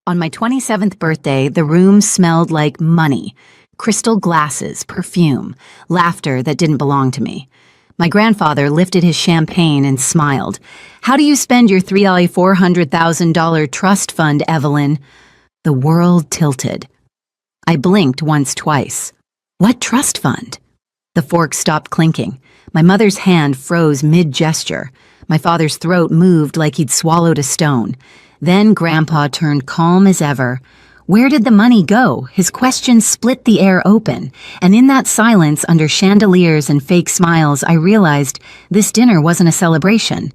On my 27th birthday, the room smelled like money, crystal glasses, perfume, laughter that didn't belong to me. My grandfather lifted his champagne and smiled. "How do you spend your $400,000 trust fund, Evelyn?" The world tilted. I blinked once, twice. What trust fund? The fork stopped clinking. My mother's hand froze mid-gesture. My father's throat moved like he'd swallowed a stone. Then Grandpa turned calm as ever. Where did the money go? His question split the air open, and in that silence, under chandeliers and fake smiles, I realized this dinner wasn't a celebration.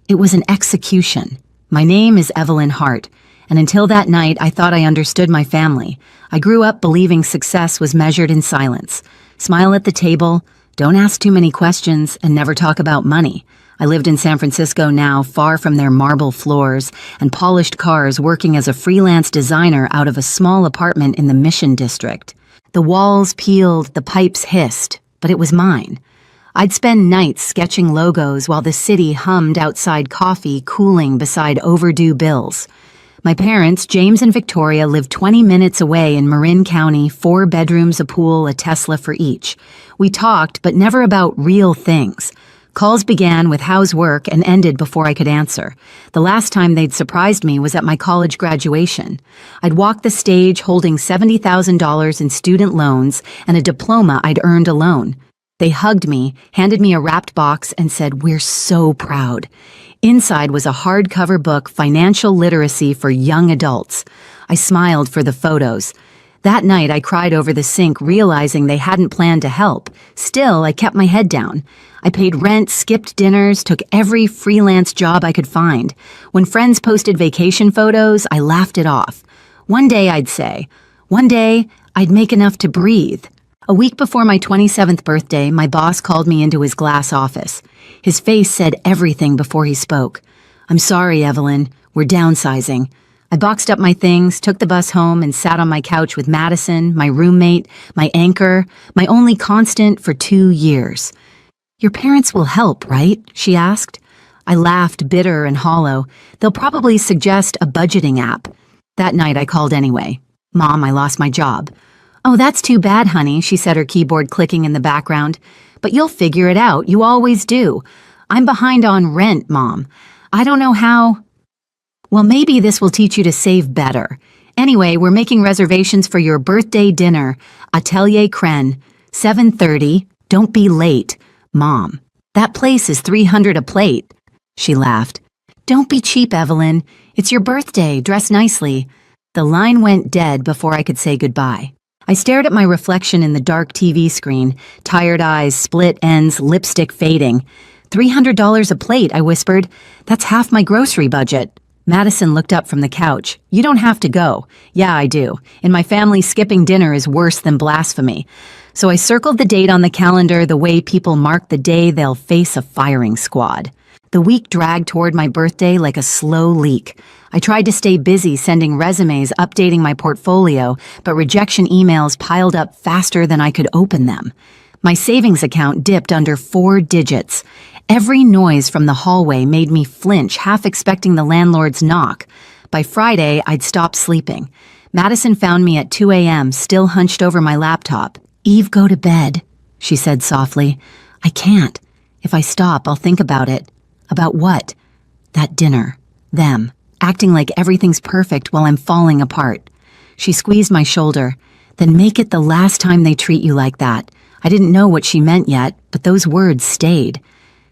It was an execution. My name is Evelyn Hart, and until that night, I thought I understood my family. I grew up believing success was measured in silence. Smile at the table, don't ask too many questions, and never talk about money. I lived in San Francisco now, far from their marble floors and polished cars, working as a freelance designer out of a small apartment in the Mission District. The walls peeled, the pipes hissed, but it was mine. I'd spend nights sketching logos while the city hummed outside coffee cooling beside overdue bills. My parents, James and Victoria, lived 20 minutes away in Marin County, 4 bedrooms, a pool, a Tesla for each. We talked, but never about real things. Calls began with "how's work" and ended before I could answer. The last time they'd surprised me was at my college graduation. I'd walked the stage holding $70,000 in student loans and a diploma I'd earned alone. They hugged me, handed me a wrapped box, and said, "We're so proud." Inside was a hardcover book, Financial Literacy for Young Adults. I smiled for the photos. That night, I cried over the sink, realizing they hadn't planned to help. Still, I kept my head down. I paid rent, skipped dinners, took every freelance job I could find. When friends posted vacation photos, I laughed it off. One day, I'd say. One day, I'd make enough to breathe. A week before my 27th birthday, my boss called me into his glass office. His face said everything before he spoke. "I'm sorry, Evelyn. We're downsizing." I boxed up my things, took the bus home, and sat on my couch with Madison, my roommate, my anchor, my only constant for 2 years. "Your parents will help, right?" she asked. I laughed, bitter and hollow. "They'll probably suggest a budgeting app." That night I called anyway. "Mom, I lost my job." "Oh, that's too bad, honey," she said, her keyboard clicking in the background. "But you'll figure it out. You always do." "I'm behind on rent, Mom. I don't know how." "Well, maybe this will teach you to save better. Anyway, we're making reservations for your birthday dinner. Atelier Cren, 7:30. Don't be late. Mom, that place is $300 a plate." She laughed. "Don't be cheap, Evelyn. It's your birthday. Dress nicely." The line went dead before I could say goodbye. I stared at my reflection in the dark TV screen, tired eyes, split ends, lipstick fading. $300 a plate, I whispered. "That's half my grocery budget." Madison looked up from the couch. "You don't have to go." "Yeah, I do. In my family, skipping dinner is worse than blasphemy." So I circled the date on the calendar the way people mark the day they'll face a firing squad. The week dragged toward my birthday like a slow leak. I tried to stay busy sending resumes, updating my portfolio, but rejection emails piled up faster than I could open them. My savings account dipped under 4 digits. Every noise from the hallway made me flinch, half expecting the landlord's knock. By Friday, I'd stopped sleeping. Madison found me at 2 a.m., still hunched over my laptop. "Eve, go to bed," she said softly. "I can't. If I stop, I'll think about it." "About what?" "That dinner. Them. Acting like everything's perfect while I'm falling apart." She squeezed my shoulder. "Then make it the last time they treat you like that." I didn't know what she meant yet, but those words stayed.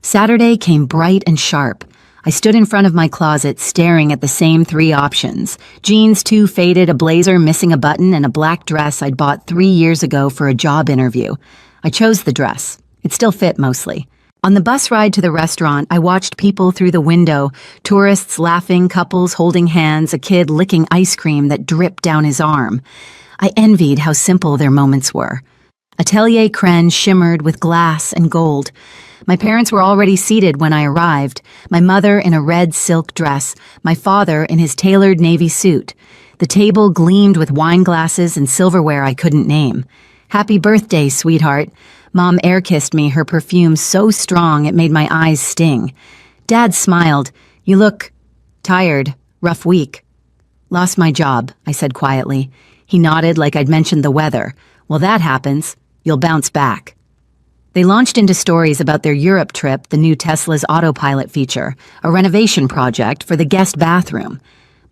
Saturday came bright and sharp. I stood in front of my closet, staring at the same 3 options. Jeans too faded, a blazer missing a button, and a black dress I'd bought 3 years ago for a job interview. I chose the dress. It still fit mostly. On the bus ride to the restaurant, I watched people through the window, tourists laughing, couples holding hands, a kid licking ice cream that dripped down his arm. I envied how simple their moments were. Atelier Cren shimmered with glass and gold. My parents were already seated when I arrived, my mother in a red silk dress, my father in his tailored navy suit. The table gleamed with wine glasses and silverware I couldn't name. "Happy birthday, sweetheart." Mom air-kissed me, her perfume so strong it made my eyes sting. Dad smiled. "You look tired. Rough week." Lost my job, I said quietly. He nodded like I'd mentioned the weather. Well, that happens. You'll bounce back. They launched into stories about their Europe trip, the new Tesla's autopilot feature, a renovation project for the guest bathroom.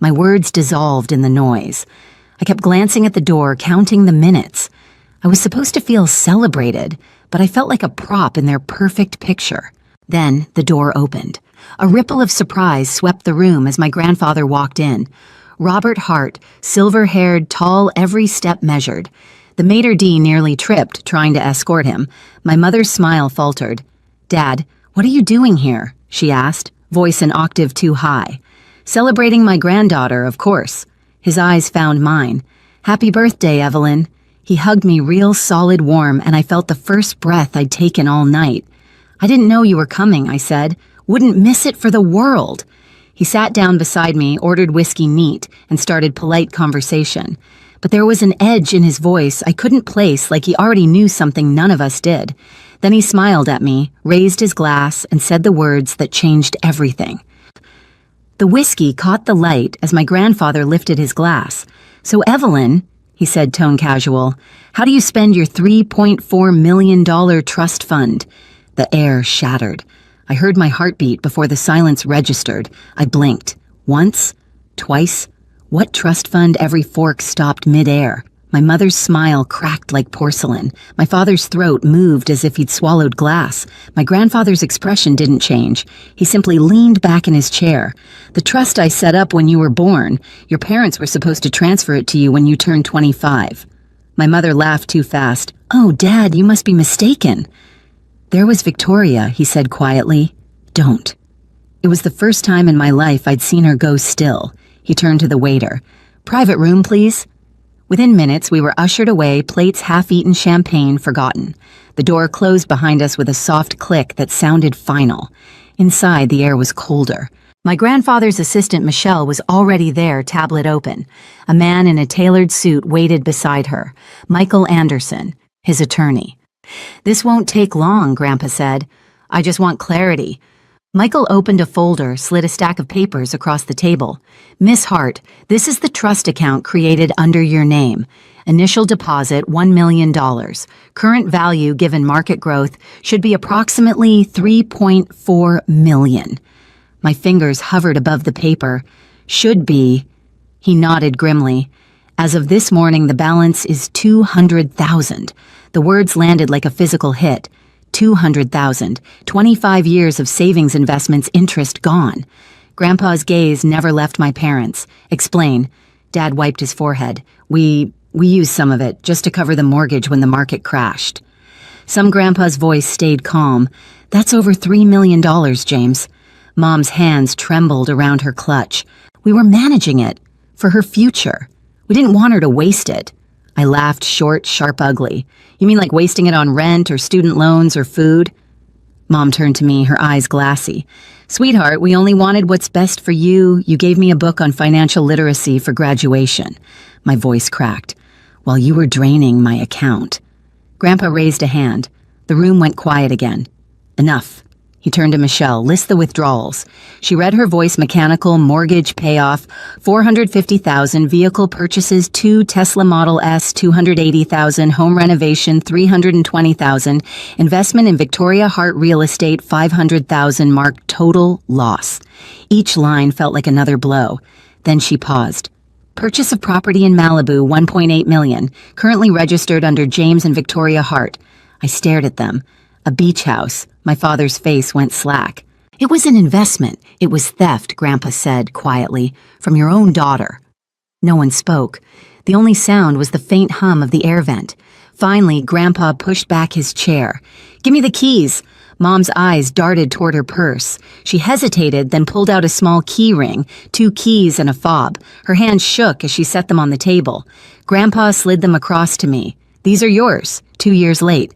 My words dissolved in the noise. I kept glancing at the door, counting the minutes. I was supposed to feel celebrated, but I felt like a prop in their perfect picture. Then the door opened. A ripple of surprise swept the room as my grandfather walked in. Robert Hart, silver-haired, tall, every step measured. The maitre d' nearly tripped, trying to escort him. My mother's smile faltered. "Dad, what are you doing here?" she asked, voice an octave too high. "Celebrating my granddaughter, of course." His eyes found mine. "Happy birthday, Evelyn." He hugged me real solid warm, and I felt the first breath I'd taken all night. "I didn't know you were coming," I said. "Wouldn't miss it for the world." He sat down beside me, ordered whiskey neat, and started polite conversation. But there was an edge in his voice I couldn't place, like he already knew something none of us did. Then he smiled at me, raised his glass, and said the words that changed everything. The whiskey caught the light as my grandfather lifted his glass. "So, Evelyn," he said tone casual, "how do you spend your $3.4 million trust fund?" The air shattered. I heard my heartbeat before the silence registered. I blinked. Once? Twice? What trust fund? Every fork stopped mid-air. My mother's smile cracked like porcelain. My father's throat moved as if he'd swallowed glass. My grandfather's expression didn't change. He simply leaned back in his chair. "The trust I set up when you were born. Your parents were supposed to transfer it to you when you turned 25. My mother laughed too fast. "Oh, Dad, you must be mistaken." "There was Victoria," he said quietly. "Don't." It was the first time in my life I'd seen her go still. He turned to the waiter. "Private room, please." Within minutes, we were ushered away, plates half-eaten, champagne forgotten. The door closed behind us with a soft click that sounded final. Inside, the air was colder. My grandfather's assistant, Michelle, was already there, tablet open. A man in a tailored suit waited beside her. Michael Anderson, his attorney. "This won't take long," Grandpa said. "I just want clarity." Michael opened a folder, slid a stack of papers across the table. "Miss Hart, this is the trust account created under your name. Initial deposit, $1 million. Current value, given market growth, should be approximately $3.4 million. My fingers hovered above the paper. "Should be." He nodded grimly. "As of this morning, the balance is $200,000. The words landed like a physical hit. $200,000. 25 years of savings investments, interest gone. Grandpa's gaze never left my parents. "Explain." Dad wiped his forehead. We used some of it, just to cover the mortgage when the market crashed." Some Grandpa's voice stayed calm. "That's over $3 million, James." Mom's hands trembled around her clutch. "We were managing it. For her future. We didn't want her to waste it." I laughed, short, sharp, ugly. "You mean like wasting it on rent or student loans or food?" Mom turned to me, her eyes glassy. "Sweetheart, we only wanted what's best for you. You gave me a book on financial literacy for graduation." My voice cracked. "While you were draining my account." Grandpa raised a hand. The room went quiet again. "Enough." He turned to Michelle. "List the withdrawals." She read, her voice mechanical. "Mortgage payoff, $450,000. Vehicle purchases, 2 Tesla Model S, $280,000. Home renovation, $320,000. Investment in Victoria Hart Real Estate, $500,000. Marked total loss." Each line felt like another blow. Then she paused. "Purchase of property in Malibu, $1.8 million. Currently registered under James and Victoria Hart." I stared at them. A beach house. My father's face went slack. "It was an investment. It was theft," Grandpa said quietly, "from your own daughter." No one spoke. The only sound was the faint hum of the air vent. Finally, Grandpa pushed back his chair. "Give me the keys." Mom's eyes darted toward her purse. She hesitated, then pulled out a small key ring, 2 keys and a fob. Her hands shook as she set them on the table. Grandpa slid them across to me. "These are yours, 2 years late."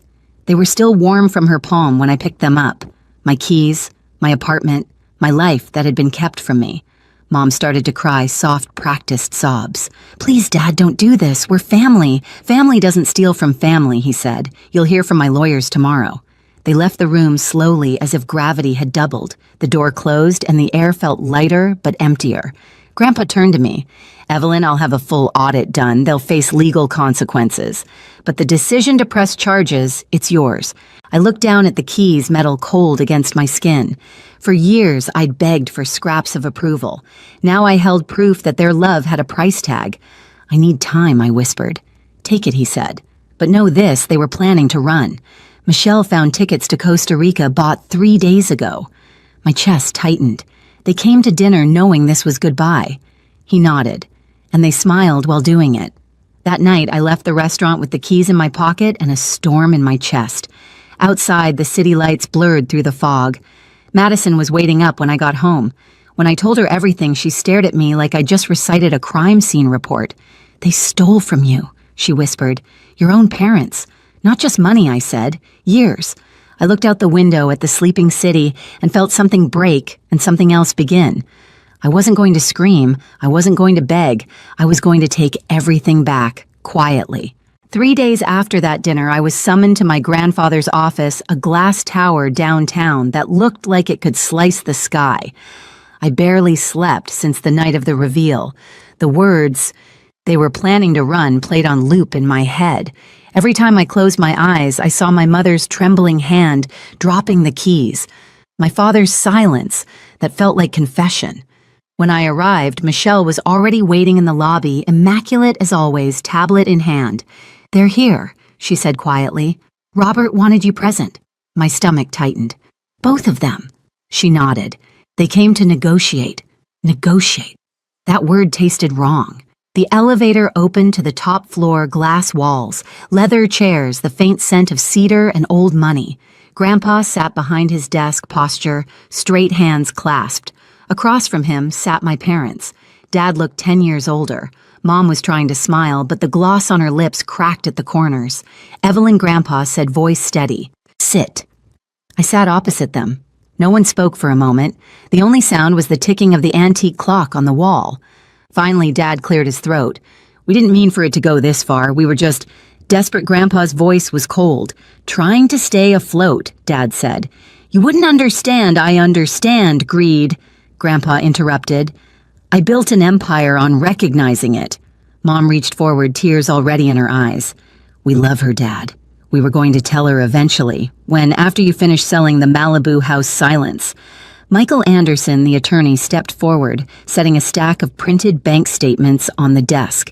They were still warm from her palm when I picked them up. My keys, my apartment, my life that had been kept from me. Mom started to cry, soft, practiced sobs. "Please, Dad, don't do this. We're family. Family doesn't steal from family," he said. "You'll hear from my lawyers tomorrow." They left the room slowly, as if gravity had doubled. The door closed, and the air felt lighter but emptier. Grandpa turned to me. Evelyn, I'll have a full audit done. They'll face legal consequences. But the decision to press charges, it's yours. I looked down at the keys, metal cold against my skin. For years, I'd begged for scraps of approval. Now I held proof that their love had a price tag. I need time, I whispered. Take it, he said. But know this, they were planning to run. Michelle found tickets to Costa Rica bought 3 days ago. My chest tightened. They came to dinner knowing this was goodbye. He nodded, and they smiled while doing it. That night, I left the restaurant with the keys in my pocket and a storm in my chest. Outside, the city lights blurred through the fog. Madison was waiting up when I got home. When I told her everything, she stared at me like I just recited a crime scene report. They stole from you, she whispered. Your own parents. Not just money, I said. Years. I looked out the window at the sleeping city and felt something break and something else begin. I wasn't going to scream. I wasn't going to beg. I was going to take everything back, quietly. 3 days after that dinner, I was summoned to my grandfather's office, a glass tower downtown that looked like it could slice the sky. I barely slept since the night of the reveal. The words, "They were planning to run," played on loop in my head. Every time I closed my eyes, I saw my mother's trembling hand dropping the keys. My father's silence that felt like confession. When I arrived, Michelle was already waiting in the lobby, immaculate as always, tablet in hand. "They're here," she said quietly. "Robert wanted you present." My stomach tightened. "Both of them." She nodded. "They came to negotiate." Negotiate. That word tasted wrong. The elevator opened to the top floor, glass walls, leather chairs, the faint scent of cedar and old money. Grandpa sat behind his desk posture, straight hands clasped. Across from him sat my parents. Dad looked 10 years older. Mom was trying to smile, but the gloss on her lips cracked at the corners. Evelyn Grandpa said, voice steady, "Sit." I sat opposite them. No one spoke for a moment. The only sound was the ticking of the antique clock on the wall. Finally, Dad cleared his throat. "We didn't mean for it to go this far. We were just..." Desperate Grandpa's voice was cold. "Trying to stay afloat," Dad said. "You wouldn't understand. I understand, greed," Grandpa interrupted. "I built an empire on recognizing it." Mom reached forward, tears already in her eyes. "We love her, Dad. We were going to tell her eventually, when, after you finish selling the Malibu house, silence." Michael Anderson, the attorney, stepped forward, setting a stack of printed bank statements on the desk.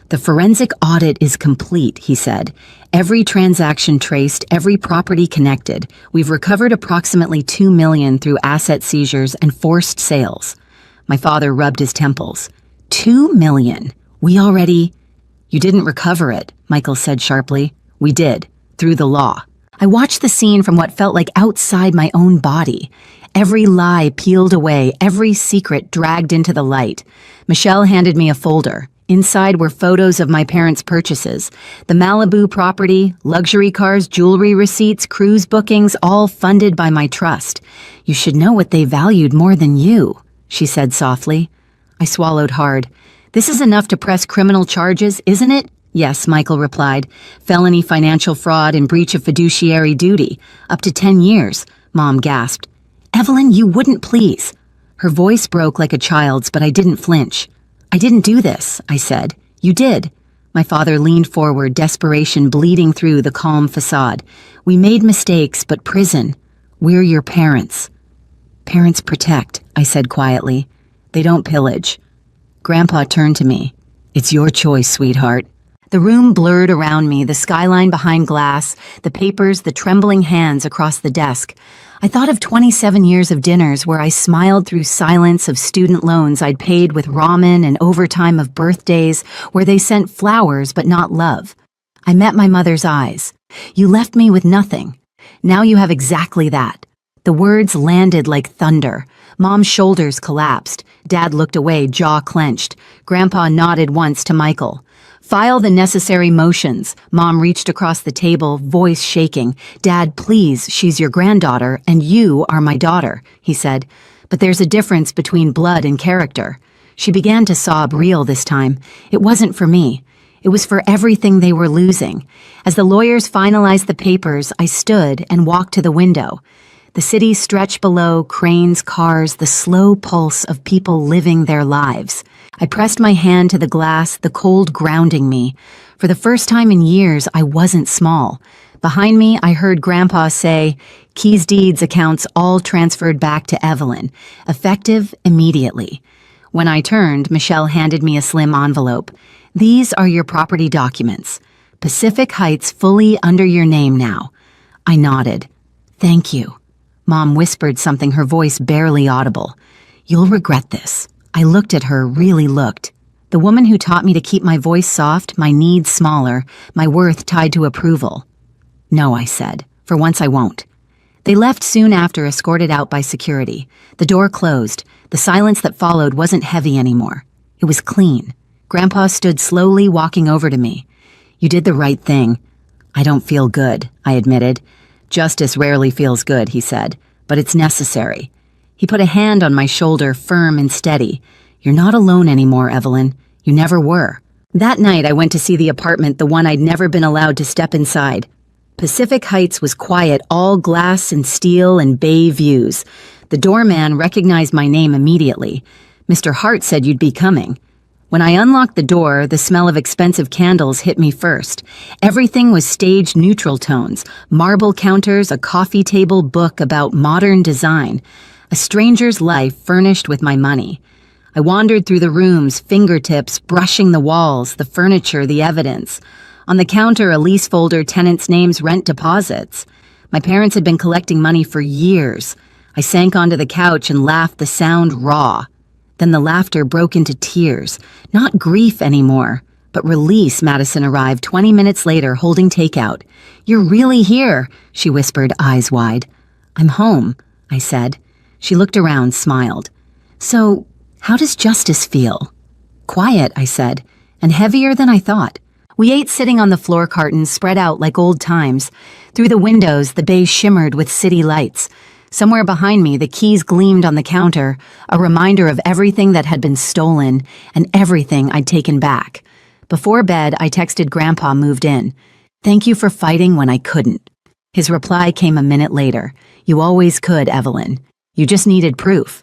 "The forensic audit is complete," he said. "Every transaction traced, every property connected. We've recovered approximately $2 million through asset seizures and forced sales." My father rubbed his temples. $2 million? We already... "You didn't recover it," Michael said sharply. "We did, through the law." I watched the scene from what felt like outside my own body. Every lie peeled away, every secret dragged into the light. Michelle handed me a folder. Inside were photos of my parents' purchases. The Malibu property, luxury cars, jewelry receipts, cruise bookings, all funded by my trust. "You should know what they valued more than you," she said softly. I swallowed hard. "This is enough to press criminal charges, isn't it?" "Yes," Michael replied. "Felony financial fraud and breach of fiduciary duty. Up to 10 years, Mom gasped. "Evelyn, you wouldn't please." Her voice broke like a child's, but I didn't flinch. "I didn't do this," I said. "You did." My father leaned forward, desperation bleeding through the calm facade. "We made mistakes, but prison. We're your parents." "Parents protect," I said quietly. "They don't pillage." Grandpa turned to me. "It's your choice, sweetheart." The room blurred around me, the skyline behind glass, the papers, the trembling hands across the desk. I thought of 27 years of dinners where I smiled through silence, of student loans I'd paid with ramen and overtime, of birthdays where they sent flowers but not love. I met my mother's eyes. "You left me with nothing. Now you have exactly that." The words landed like thunder. Mom's shoulders collapsed. Dad looked away, jaw clenched. Grandpa nodded once to Michael. "File the necessary motions." Mom reached across the table, voice shaking. "Dad, please, she's your granddaughter, and you are my daughter," he said. "But there's a difference between blood and character." She began to sob, real this time. It wasn't for me. It was for everything they were losing. As the lawyers finalized the papers, I stood and walked to the window. The city stretched below, cranes, cars, the slow pulse of people living their lives. I pressed my hand to the glass, the cold grounding me. For the first time in years, I wasn't small. Behind me, I heard Grandpa say, "Keys, deeds, accounts all transferred back to Evelyn, effective immediately." When I turned, Michelle handed me a slim envelope. "These are your property documents. Pacific Heights fully under your name now." I nodded. "Thank you." Mom whispered something, her voice barely audible. "You'll regret this." I looked at her, really looked. The woman who taught me to keep my voice soft, my needs smaller, my worth tied to approval. "No," I said. "For once I won't." They left soon after, escorted out by security. The door closed. The silence that followed wasn't heavy anymore. It was clean. Grandpa stood slowly, walking over to me. "You did the right thing." "I don't feel good," I admitted. "Justice rarely feels good," he said, "but it's necessary." He put a hand on my shoulder, firm and steady. "You're not alone anymore, Evelyn. You never were." That night I went to see the apartment, the one I'd never been allowed to step inside. Pacific Heights was quiet, all glass and steel and bay views. The doorman recognized my name immediately. "Mr. Hart said you'd be coming." When I unlocked the door, the smell of expensive candles hit me first. Everything was staged neutral tones, marble counters, a coffee table book about modern design. A stranger's life furnished with my money. I wandered through the rooms, fingertips brushing the walls, the furniture, the evidence. On the counter, a lease folder, tenants' names, rent deposits. My parents had been collecting money for years. I sank onto the couch and laughed, the sound raw. Then the laughter broke into tears. Not grief anymore, but release. Madison arrived 20 minutes later, holding takeout. "You're really here," she whispered, eyes wide. "I'm home," I said. She looked around, smiled. "So, how does justice feel?" "Quiet," I said, "and heavier than I thought." We ate sitting on the floor cartons, spread out like old times. Through the windows, the bay shimmered with city lights. Somewhere behind me, the keys gleamed on the counter, a reminder of everything that had been stolen and everything I'd taken back. Before bed, I texted Grandpa, moved in. "Thank you for fighting when I couldn't." His reply came a minute later. "You always could, Evelyn. You just needed proof."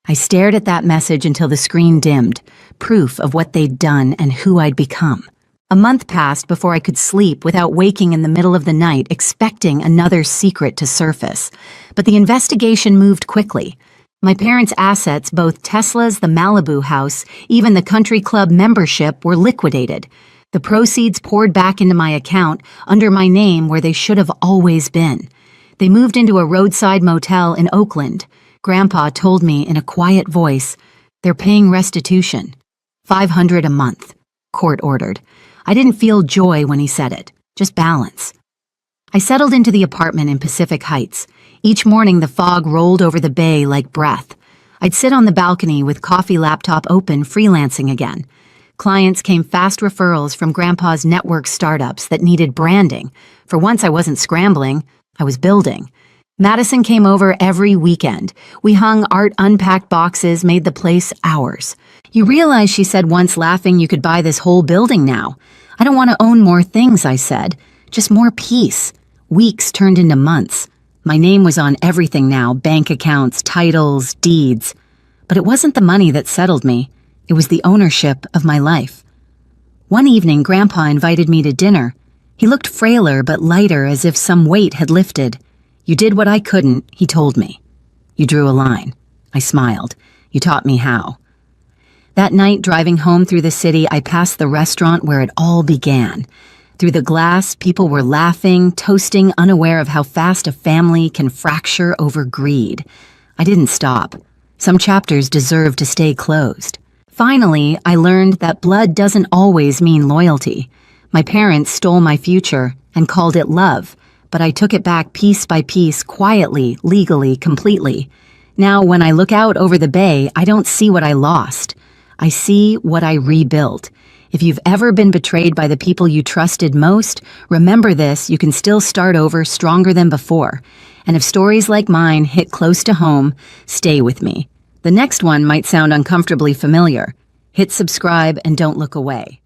I stared at that message until the screen dimmed, proof of what they'd done and who I'd become. A month passed before I could sleep without waking in the middle of the night expecting another secret to surface. But the investigation moved quickly. My parents' assets, both Tesla's, the Malibu house, even the country club membership, were liquidated. The proceeds poured back into my account under my name where they should have always been. They moved into a roadside motel in Oakland. Grandpa told me in a quiet voice, "They're paying restitution. $500 a month," court ordered. I didn't feel joy when he said it, just balance. I settled into the apartment in Pacific Heights. Each morning the fog rolled over the bay like breath. I'd sit on the balcony with coffee laptop open, freelancing again. Clients came, fast referrals from Grandpa's network startups that needed branding. For once I wasn't scrambling, I was building. Madison came over every weekend. We hung art, unpacked boxes, made the place ours. "You realize," she said once, laughing, "you could buy this whole building now." "I don't want to own more things," I said. "Just more peace." Weeks turned into months. My name was on everything now, bank accounts, titles, deeds. But it wasn't the money that settled me. It was the ownership of my life. One evening, Grandpa invited me to dinner. He looked frailer but lighter, as if some weight had lifted. "You did what I couldn't," he told me. "You drew a line." I smiled. "You taught me how." That night, driving home through the city, I passed the restaurant where it all began. Through the glass, people were laughing, toasting, unaware of how fast a family can fracture over greed. I didn't stop. Some chapters deserved to stay closed. Finally, I learned that blood doesn't always mean loyalty. My parents stole my future and called it love, but I took it back piece by piece, quietly, legally, completely. Now, when I look out over the bay, I don't see what I lost. I see what I rebuilt. If you've ever been betrayed by the people you trusted most, remember this: you can still start over, stronger than before. And if stories like mine hit close to home, stay with me. The next one might sound uncomfortably familiar. Hit subscribe and don't look away.